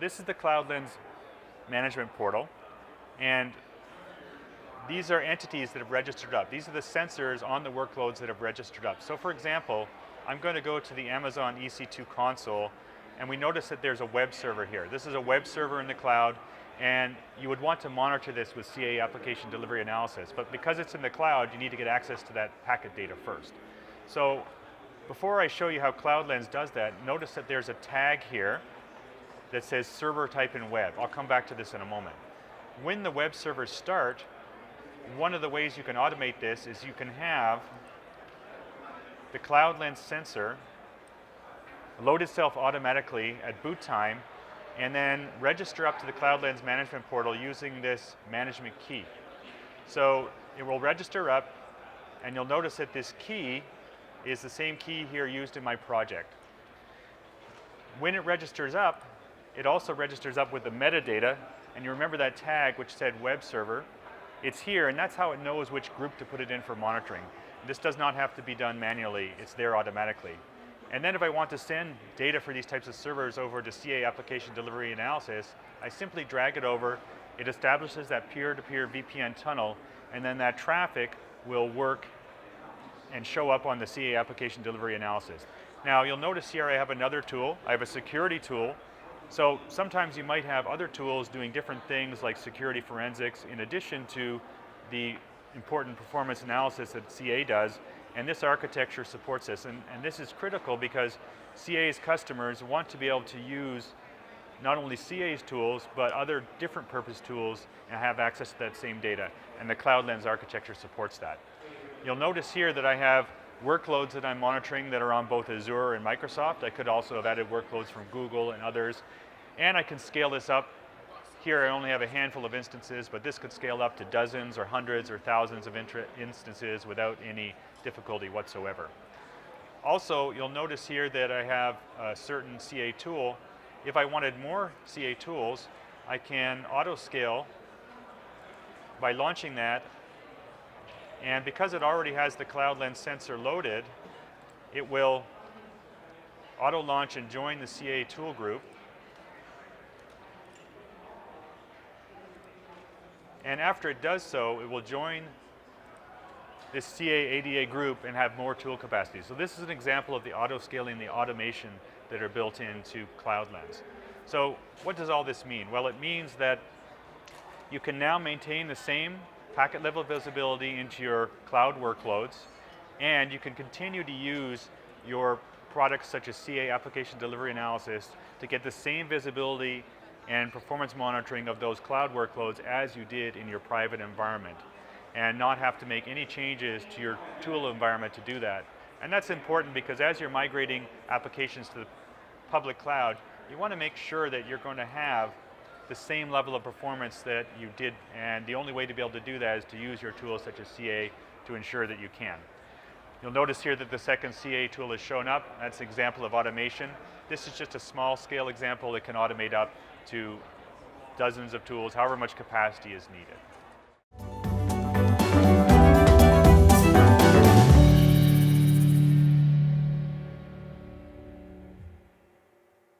this is the CloudLens management portal, and these are entities that have registered up. These are the sensors on the workloads that have registered up. So for example, I'm going to go to the Amazon EC2 console, and we notice that there's a web server here. This is a web server in the cloud, and you would want to monitor this with CA application delivery analysis. But because it's in the cloud, you need to get access to that packet data first. So before I show you how CloudLens does that, notice that there's a tag here that says server type in web. I'll come back to this in a moment. When the web servers start, one of the ways you can automate this is you can have the CloudLens sensor load itself automatically at boot time and then register up to the CloudLens management portal using this management key. So it will register up, and you'll notice that this key is the same key here used in my project. When it registers up, it also registers up with the metadata, and you remember that tag which said web server. It's here, and that's how it knows which group to put it in for monitoring. This does not have to be done manually, it's there automatically. And then if I want to send data for these types of servers over to CA application delivery analysis, I simply drag it over, it establishes that peer-to-peer VPN tunnel, and then that traffic will work and show up on the CA application delivery analysis. Now you'll notice here I have another tool. I have a security tool. So sometimes you might have other tools doing different things like security forensics in addition to the important performance analysis that CA does, and this architecture supports this. And this is critical because CA's customers want to be able to use not only CA's tools, but other different purpose tools and have access to that same data. And the CloudLens architecture supports that. You'll notice here that I have workloads that I'm monitoring that are on both Azure and Microsoft. I could also have added workloads from Google and others. And I can scale this up. Here I only have a handful of instances, but this could scale up to dozens or hundreds or thousands of instances without any difficulty whatsoever. Also, you'll notice here that I have a certain CA tool. If I wanted more CA tools, I can auto-scale by launching that. And because it already has the CloudLens sensor loaded, it will auto-launch and join the CA tool group. And after it does so, it will join this CA ADA group and have more tool capacity. So this is an example of the auto-scaling, the automation that are built into CloudLens. So what does all this mean? Well, it means that you can now maintain the same packet level visibility into your cloud workloads, and you can continue to use your products such as CA application delivery analysis to get the same visibility and performance monitoring of those cloud workloads as you did in your private environment, and not have to make any changes to your tool environment to do that. And that's important because as you're migrating applications to the public cloud, you want to make sure that you're going to have the same level of performance that you did, and the only way to be able to do that is to use your tools such as CA to ensure that you can. You'll notice here that the second CA tool is shown up. That's an example of automation. This is just a small scale example that can automate up to dozens of tools, however much capacity is needed.